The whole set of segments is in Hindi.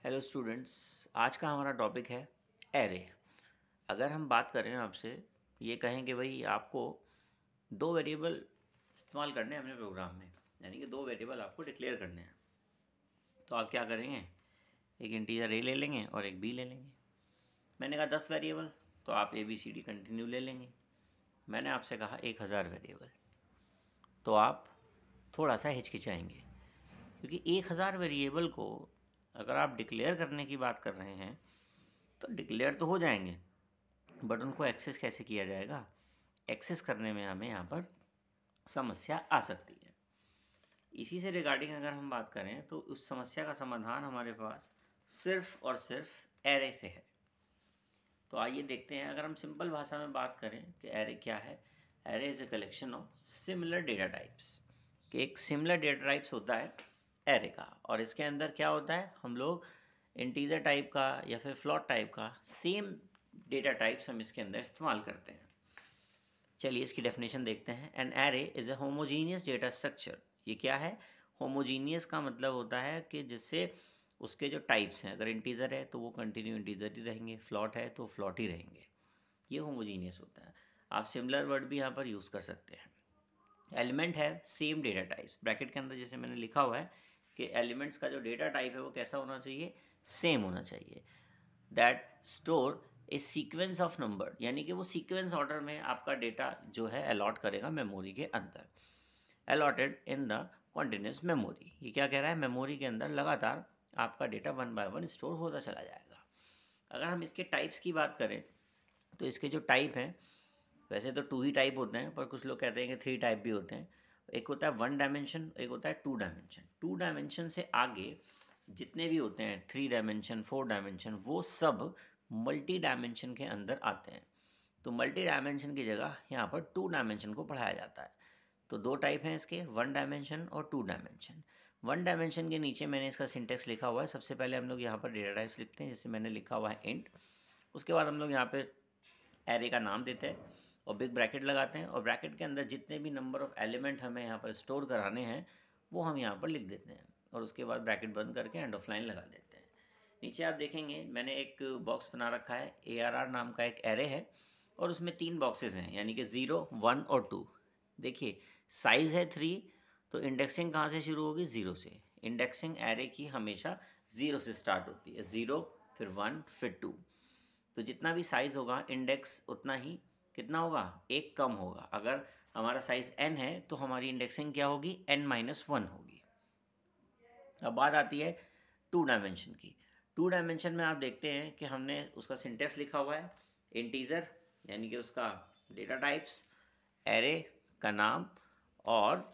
Hello students. आज का हमारा टॉपिक है एरे। अगर हम बात करें आपसे, ये कहें कि भाई आपको दो वेरिएबल इस्तेमाल करने हैं अपने प्रोग्राम में, यानी कि दो वेरिएबल आपको डिक्लेयर करने हैं, तो आप क्या करेंगे? एक इंटीजर ए ले लेंगे और एक बी ले लेंगे। मैंने कहा 10 वेरिएबल, तो आप A B C D continue ले लेंगे। मैंने आपसे कहा 1000 वेरिएबल, तो आप थोड़ा सा हिचकिचाएंगे, क्योंकि 1000 वेरिएबल को अगर आप डिक्लेयर करने की बात कर रहे हैं तो डिक्लेयर तो हो जाएंगे, बट उनको एक्सेस कैसे किया जाएगा? एक्सेस करने में हमें यहाँ पर समस्या आ सकती है। इसी से रिगार्डिंग अगर हम बात करें तो उस समस्या का समाधान हमारे पास सिर्फ और सिर्फ एरे से है। तो आइए देखते हैं। अगर हम सिंपल भाषा में बात करें कि एरे क्या है, array is a collection of similar data types. कि एक सिमिलर डेटा टाइप्स होता है एरे का, और इसके अंदर क्या होता है, हम लोग इंटीजर टाइप का या फिर फ्लोट टाइप का सेम डेटा टाइप्स हम इसके अंदर इस्तेमाल करते हैं। चलिए इसकी डेफिनेशन देखते हैं। An array is a homogeneous data structure. ये क्या है? होमोजीनियस का मतलब होता है कि जिससे उसके जो टाइप्स हैं, अगर इंटीजर है तो वो कंटिन्यू इंटीजर ही रहेंगे, फ्लॉट है तो फ्लॉट ही रहेंगे। ये होमोजीनियस होता है। आप सिमिलर वर्ड भी यहाँ पर यूज़ कर सकते हैं। एलिमेंट है सेम डेटा टाइप्स, ब्रैकेट के अंदर जैसे मैंने लिखा हुआ है कि एलिमेंट्स का जो डेटा टाइप है वो कैसा होना चाहिए? सेम होना चाहिए। That store A sequence of number, यानी कि वो सीक्वेंस ऑर्डर में आपका डेटा जो है अलॉट करेगा मेमोरी के अंदर। Allotted in the continuous memory, ये क्या कह रहा है? मेमोरी के अंदर लगातार आपका data one by one store होता चला जाएगा। अगर हम इसके टाइप्स की बात करें तो इसके जो टाइप हैं, वैसे तो 2 ही टाइप होते हैं, पर कुछ लोग कहते हैं कि 3 टाइप भी होते हैं। एक होता है 1 डायमेंशन, एक होता है 2 डायमेंशन। 2 डायमेंशन से आगे जितने भी होते हैं, 3 डायमेंशन, 4 डायमेंशन, वो सब मल्टी डायमेंशन के अंदर आते हैं। तो मल्टी डायमेंशन की जगह यहाँ पर 2 डायमेंशन को पढ़ाया जाता है। तो दो टाइप हैं इसके, 1 डायमेंशन और 2 डायमेंशन। 1 डायमेंशन के नीचे मैंने इसका सिंटेक्स लिखा हुआ है। सबसे पहले हम लोग यहाँ पर डेटा टाइप्स लिखते हैं, जैसे मैंने लिखा हुआ है इंट। उसके बाद हम लोग यहाँ पे एरे का नाम देते हैं और बिग ब्रैकेट लगाते हैं, और ब्रैकेट के अंदर जितने भी नंबर ऑफ़ एलिमेंट हमें यहाँ पर स्टोर कराने हैं वो हम यहाँ पर लिख देते हैं, और उसके बाद ब्रैकेट बंद करके एंड ऑफ लाइन लगा देते हैं। नीचे आप देखेंगे मैंने एक बॉक्स बना रखा है, ARR नाम का एक एरे है, और उसमें 3 बॉक्सेस हैं, यानी कि 0, 1 और 2। देखिए साइज़ है 3, तो इंडेक्सिंग कहाँ से शुरू होगी? 0 से। इंडेक्सिंग एरे की हमेशा 0 से स्टार्ट होती है, 0 फिर 1 फिर 2। तो जितना भी साइज़ होगा इंडेक्स उतना ही कितना होगा? एक कम होगा। अगर हमारा साइज़ n है तो हमारी इंडेक्सिंग क्या होगी? n-1 होगी। अब बात आती है 2 डायमेंशन की। 2 डायमेंशन में आप देखते हैं कि हमने उसका सिंटेक्स लिखा हुआ है, इंटीजर यानी कि उसका डेटा टाइप्स, एरे का नाम, और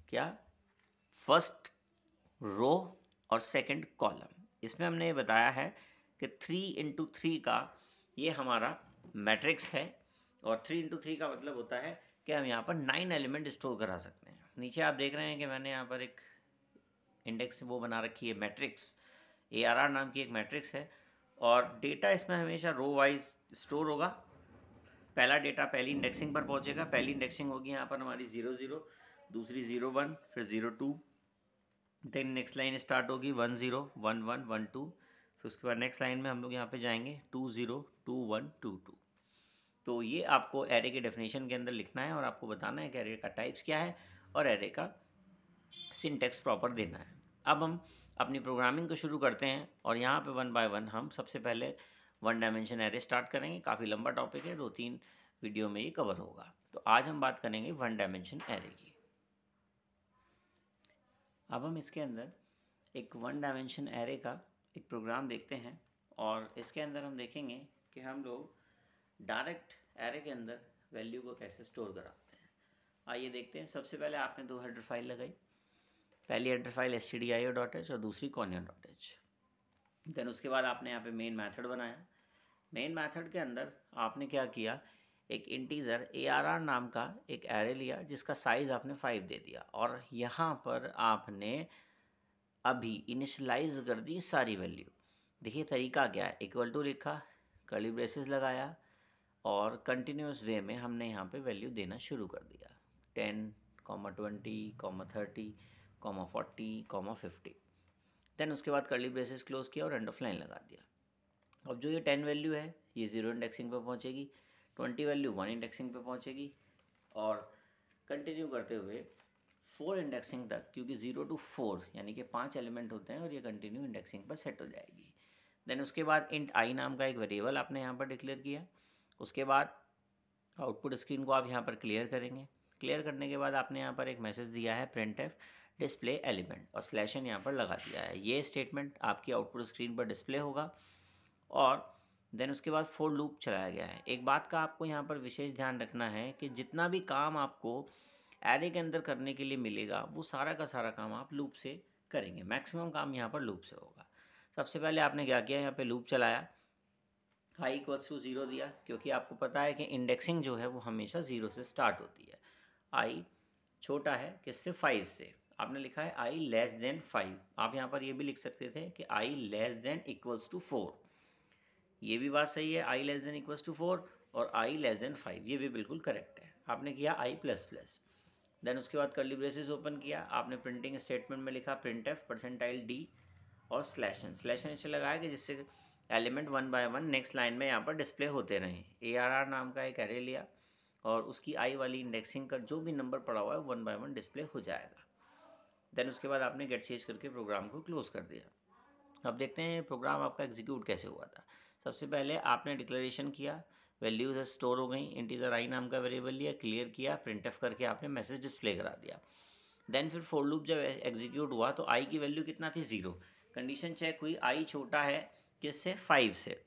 क्या? फर्स्ट रो और सेकंड कॉलम। इसमें हमने ये बताया है कि 3 × 3 का ये हमारा मैट्रिक्स है, और 3 × 3 का मतलब होता है कि हम यहाँ पर 9 एलिमेंट स्टोर करा सकते हैं। नीचे आप देख रहे हैं कि मैंने यहाँ पर एक इंडेक्स वो बना रखी है, मैट्रिक्स। ARR नाम की एक मैट्रिक्स है, और डेटा इसमें हमेशा रो वाइज स्टोर होगा। पहला डेटा पहली इंडेक्सिंग पर पहुँचेगा। पहली इंडेक्सिंग होगी यहाँ पर हमारी 0 0, दूसरी 0 1, फिर 0 2, देन नेक्स्ट लाइन स्टार्ट होगी 1 0 1 1 1 2, फिर उसके बाद नेक्स्ट लाइन में हम लोग यहाँ पे जाएंगे 2 0 2 1 2 2। तो ये आपको एरे के डेफिनेशन के अंदर लिखना है, और आपको बताना है कि एरे का टाइप्स क्या है और एरे का सिंटेक्स प्रॉपर देना है। अब हम अपनी प्रोग्रामिंग को शुरू करते हैं, और यहाँ पे 1 बाय 1 हम सबसे पहले 1 डायमेंशन एरे स्टार्ट करेंगे। काफ़ी लंबा टॉपिक है, 2-3 वीडियो में ये कवर होगा। तो आज हम बात करेंगे 1 डायमेंशन एरे की। अब हम इसके अंदर एक 1 डायमेंशन एरे का एक प्रोग्राम देखते हैं, और इसके अंदर हम देखेंगे कि हम लोग डायरेक्ट एरे के अंदर वैल्यू को कैसे स्टोर कराते हैं। आइए देखते हैं। सबसे पहले आपने 2 हेडर फाइल लगाई। पहली हेडर फाइल stdio.h और दूसरी conio.h। देन उसके बाद आपने यहाँ पे मेन मेथड बनाया। मेन मेथड के अंदर आपने क्या किया? एक इंटीजर ARR नाम का एक एरे लिया, जिसका साइज़ आपने 5 दे दिया, और यहाँ पर आपने अभी इनिशलाइज कर दी सारी वैल्यू। देखिए तरीका क्या है, इक्वल टू लिखा, कर्ली ब्रेसेस लगाया, और कंटिन्यूस वे में हमने यहाँ पे वैल्यू देना शुरू कर दिया। 10, 20, 30, 40, 50। देन उसके बाद कर्ली ब्रेसेस क्लोज किया और एंड ऑफ लाइन लगा दिया। अब जो ये 10 वैल्यू है ये 0 इंडेक्सिंग पे पहुंचेगी, 20 वैल्यू 1 इंडेक्सिंग पे पहुंचेगी और कंटिन्यू करते हुए 4 इंडेक्सिंग तक, क्योंकि 0 to 4 यानी कि 5 एलिमेंट होते हैं और ये कंटिन्यू इंडेक्सिंग पर सेट हो जाएगी। देन उसके बाद इंट आई नाम का एक वेरिएबल आपने यहाँ पर डिक्लेयर किया। उसके बाद आउटपुट स्क्रीन को आप यहाँ पर क्लियर करेंगे। क्लियर करने के बाद आपने यहाँ पर एक मैसेज दिया है printf डिस्प्ले एलिमेंट और स्लैशन यहाँ पर लगा दिया है। ये स्टेटमेंट आपकी आउटपुट स्क्रीन पर डिस्प्ले होगा और देन उसके बाद फॉर लूप चलाया गया है। एक बात का आपको यहाँ पर विशेष ध्यान रखना है कि जितना भी काम आपको एरे के अंदर करने के लिए मिलेगा वो सारा का सारा काम आप लूप से करेंगे। मैक्सिमम काम यहाँ पर लूप से होगा। सबसे पहले आपने क्या किया, यहाँ पे लूप चलाया, i इक्वल्स टू 0 दिया, क्योंकि आपको पता है कि इंडेक्सिंग जो है वो हमेशा 0 से स्टार्ट होती है। i छोटा है किससे, 5 से। आपने लिखा है i लेस देन 5। आप यहाँ पर ये भी लिख सकते थे कि i less than equals to 4। ये भी बात सही है, i less than equals to 4 और i लेस देन 5, ये भी बिल्कुल करेक्ट है। आपने किया i प्लस प्लस। देन उसके बाद कर्ली ब्रेसेस ओपन किया, आपने प्रिंटिंग स्टेटमेंट में लिखा printf %d और स्लैशन इससे लगाया कि जिससे एलिमेंट 1 बाय 1 नेक्स्ट लाइन में यहाँ पर डिस्प्ले होते रहें। ARR नाम का एक एरे लिया और उसकी आई वाली इंडेक्सिंग का जो भी नंबर पड़ा हुआ है 1 बाय 1 डिस्प्ले हो जाएगा। देन उसके बाद आपने गेट चेंज करके प्रोग्राम को क्लोज कर दिया। अब देखते हैं प्रोग्राम आपका एग्जीक्यूट कैसे हुआ था। सबसे पहले आपने डिक्लेरेशन किया, वैल्यूज स्टोर हो गई, इंटीजर आई नाम का वेरिएबल लिया, क्लियर किया, प्रिंटफ करके आपने मैसेज डिस्प्ले करा दिया। देन फिर फॉर लूप जब एग्जीक्यूट हुआ तो आई की वैल्यू कितना थी, 0। कंडीशन चेक हुई, आई छोटा है किससे, 5 से।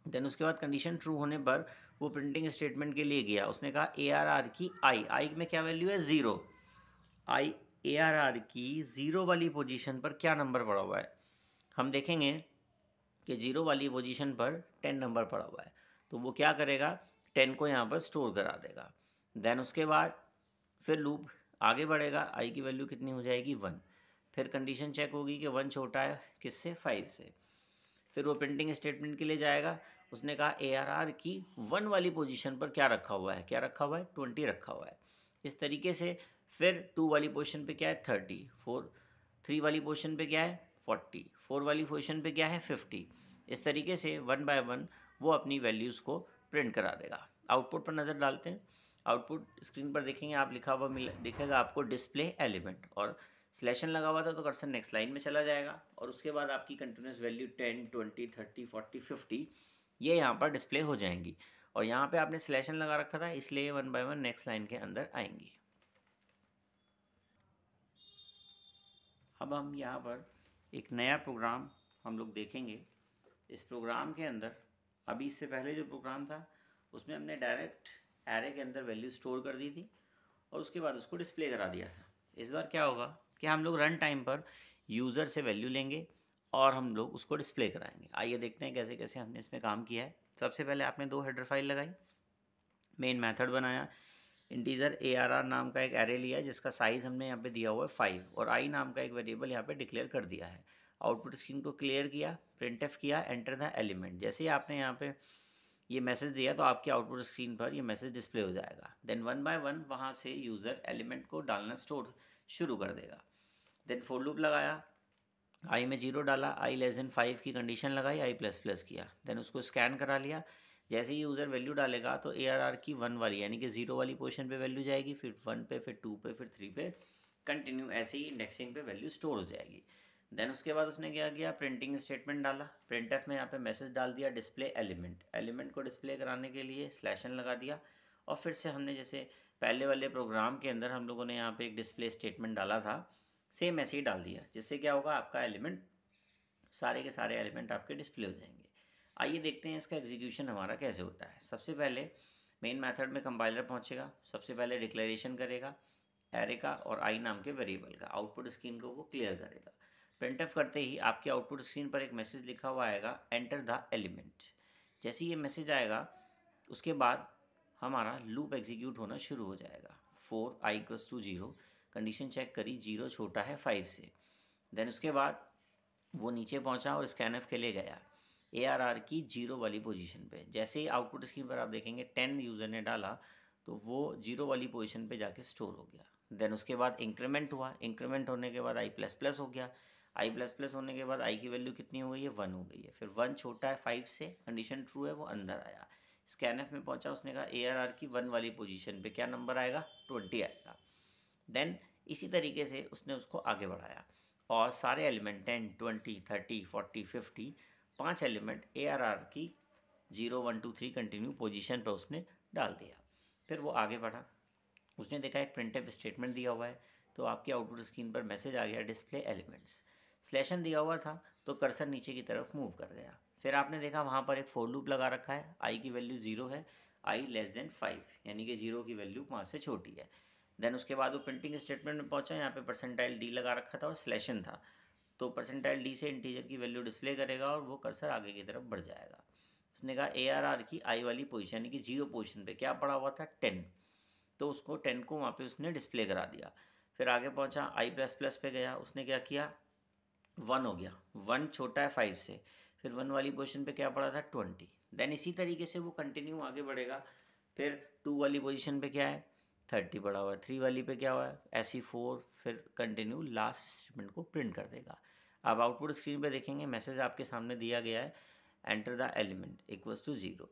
देन उसके बाद कंडीशन ट्रू होने पर वो प्रिंटिंग स्टेटमेंट के लिए गया, उसने कहा ARR की आई में क्या वैल्यू है, 0। आई ARR की 0 वाली पोजीशन पर क्या नंबर पड़ा हुआ है, हम देखेंगे कि 0 वाली पोजीशन पर 10 नंबर पड़ा हुआ है, तो वो क्या करेगा, 10 को यहाँ पर स्टोर करा देगा। देन उसके बाद फिर लूप आगे बढ़ेगा, आई की वैल्यू कितनी हो जाएगी, 1। फिर कंडीशन चेक होगी कि 1 छोटा है किससे, 5 से। फिर वो प्रिंटिंग स्टेटमेंट के लिए जाएगा, उसने कहा ARR की 1 वाली पोजीशन पर क्या रखा हुआ है, क्या रखा हुआ है, 20 रखा हुआ है। इस तरीके से फिर 2 वाली पोजीशन पे क्या है, 30, 3 वाली पोजीशन पे क्या है, 40, 4 वाली पोजीशन पे क्या है, 50। इस तरीके से 1 बाय 1 वो अपनी वैल्यूज़ को प्रिंट करा देगा। आउटपुट पर नज़र डालते हैं। आउटपुट स्क्रीन पर देखेंगे आप, लिखा हुआ दिखेगा आपको डिस्प्ले एलिमेंट और स्लैशन लगा हुआ था तो कर्सर नेक्स्ट लाइन में चला जाएगा और उसके बाद आपकी कंटिन्यूस वैल्यू 10, 20, 30, 40, 50 ये यहाँ पर डिस्प्ले हो जाएंगी। और यहाँ पे आपने स्लैशन लगा रखा था इसलिए 1 बाय 1 नेक्स्ट लाइन के अंदर आएंगी। अब हम यहाँ पर एक नया प्रोग्राम हम लोग देखेंगे। इस प्रोग्राम के अंदर अभी इससे पहले जो प्रोग्राम था उसमें हमने डायरेक्ट एरे के अंदर वैल्यू स्टोर कर दी थी और उसके बाद उसको डिस्प्ले करा दिया था। इस बार क्या होगा कि हम लोग रन टाइम पर यूज़र से वैल्यू लेंगे और हम लोग उसको डिस्प्ले कराएंगे। आइए देखते हैं कैसे कैसे हमने इसमें काम किया है। सबसे पहले आपने 2 हेडर फाइल लगाई, मेन मेथड बनाया, इंटीजर ARR नाम का एक एरे लिया जिसका साइज़ हमने यहाँ पे दिया हुआ है 5 और आई नाम का एक वेरिएबल यहाँ पे डिक्लेयर कर दिया है। आउटपुट स्क्रीन को क्लियर किया, प्रिंटफ किया, एंटर द एलिमेंट। जैसे ही आपने यहाँ पे ये मैसेज दिया तो आपकी आउटपुट स्क्रीन पर ये मैसेज डिस्प्ले हो जाएगा। देन 1 बाय 1 वहाँ से यूज़र एलिमेंट को डालना स्टोर शुरू कर देगा। देन फॉर लूप लगाया, आई में 0 डाला, आई लेस देन 5 की कंडीशन लगाई, आई प्लस प्लस किया, देन उसको स्कैन करा लिया। जैसे ही यूज़र वैल्यू डालेगा तो ARR की 1 वाली यानी कि 0 वाली पोजीशन पे वैल्यू जाएगी, फिर 1 पे, फिर 2 पे, फिर 3 पे, कंटिन्यू ऐसे ही इंडेक्सिंग पे वैल्यू स्टोर हो जाएगी। देन उसके बाद उसने क्या किया, प्रिंटिंग स्टेटमेंट डाला, प्रिंटफ में यहाँ पे मैसेज डाल दिया डिस्प्ले एलिमेंट को डिस्प्ले कराने के लिए स्लैशन लगा दिया और फिर से हमने जैसे पहले वाले प्रोग्राम के अंदर हम लोगों ने यहाँ पे एक डिस्प्ले स्टेटमेंट डाला था, सेम ऐसे ही डाल दिया, जिससे क्या होगा, आपका एलिमेंट सारे के सारे एलिमेंट आपके डिस्प्ले हो जाएंगे। आइए देखते हैं इसका एग्जीक्यूशन हमारा कैसे होता है। सबसे पहले मेन मेथड में कंपाइलर पहुंचेगा, सबसे पहले डिक्लेरेशन करेगा एरे का और आई नाम के वेरिएबल का, आउटपुट स्क्रीन को वो क्लियर करेगा। प्रिंटफ करते ही आपके आउटपुट स्क्रीन पर एक मैसेज लिखा हुआ आएगा, एंटर द एलिमेंट। जैसे ये मैसेज आएगा उसके बाद हमारा लूप एग्जीक्यूट होना शुरू हो जाएगा। 4 i equals to 0, condition check करी, 0 छोटा है 5 से। देन उसके बाद वो नीचे पहुंचा और स्कैनफ के लिए गया ARR की 0 वाली पोजीशन पे। जैसे ही आउटपुट स्क्रीन पर आप देखेंगे 10 यूज़र ने डाला तो वो 0 वाली पोजीशन पे जाके स्टोर हो गया। देन उसके बाद इंक्रीमेंट हुआ, इंक्रीमेंट होने के बाद आई प्लस प्लस हो गया, आई प्लस प्लस होने के बाद आई की वैल्यू कितनी हो गई है, 1 हो गई है। फिर 1 छोटा है 5 से, कंडीशन ट्रू है, वो अंदर आया। स्कैनएफ में पहुंचा, उसने कहा ARR की 1 वाली पोजीशन पे क्या नंबर आएगा, 20 आएगा। देन इसी तरीके से उसने उसको आगे बढ़ाया और सारे एलिमेंट 10, 20, 30, 40, 50 5 एलिमेंट ARR की 0, 1, 2, 3 कंटिन्यू पोजीशन पे उसने डाल दिया। फिर वो आगे बढ़ा, उसने देखा एक प्रिंटफ स्टेटमेंट दिया हुआ है, तो आपकी आउटपुट स्क्रीन पर मैसेज आ गया डिस्प्ले एलिमेंट्स। स्लैशन दिया हुआ था तो कर्सर नीचे की तरफ मूव कर गया। फिर आपने देखा वहाँ पर एक फॉर लूप लगा रखा है, आई की वैल्यू 0 है, आई लेस देन 5 यानी कि 0 की वैल्यू 5 से छोटी है। देन उसके बाद वो प्रिंटिंग स्टेटमेंट में पहुंचा, यहाँ पे परसेंटाइल डी लगा रखा था और स्लैशन था, तो परसेंटाइल डी से इंटीजर की वैल्यू डिस्प्ले करेगा और वो कर्सर आगे की तरफ बढ़ जाएगा। उसने कहा ARR की आई वाली पोजीशन यानी कि 0 पोजीशन पे क्या पड़ा हुआ था, 10, तो उसको 10 को वहाँ पे उसने डिस्प्ले करा दिया। फिर आगे पहुँचा, आई प्लस प्लस पे गया, उसने क्या किया, 1 हो गया, 1 छोटा है 5 से। फिर 1 वाली पोजीशन पे क्या पड़ा था, 20। देन इसी तरीके से वो कंटिन्यू आगे बढ़ेगा। फिर 2 वाली पोजीशन पे क्या है, 30 पड़ा हुआ है, 3 वाली पे क्या हुआ है, ऐसी 4, फिर कंटिन्यू लास्ट स्टेटमेंट को प्रिंट कर देगा। अब आउटपुट स्क्रीन पे देखेंगे मैसेज आपके सामने दिया गया है, enter the element equals to 0,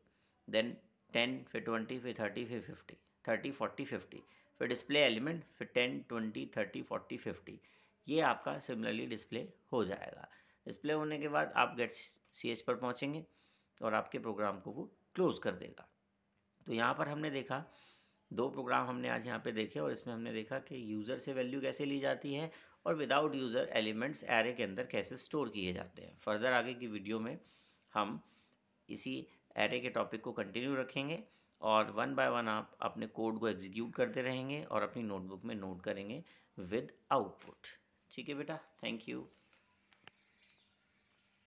then 10, फिर 20, फिर 30, फिर 50, 30, 40, 50, फिर डिस्प्ले एलिमेंट, फिर 10, 20, 30, 40, 50, ये आपका सिमिलरली डिस्प्ले हो जाएगा। डिस्प्ले होने के बाद आप गेट CH पर पहुँचेंगे और आपके प्रोग्राम को वो क्लोज़ कर देगा। तो यहाँ पर हमने देखा 2 प्रोग्राम हमने आज यहाँ पे देखे और इसमें हमने देखा कि यूज़र से वैल्यू कैसे ली जाती है और विदाउट यूज़र एलिमेंट्स एरे के अंदर कैसे स्टोर किए जाते हैं। फर्दर आगे की वीडियो में हम इसी एरे के टॉपिक को कंटिन्यू रखेंगे और 1 बाय 1 आप अपने कोड को एग्जीक्यूट करते रहेंगे और अपनी नोटबुक में नोट करेंगे विद आउटपुट। ठीक है बेटा, थैंक यू।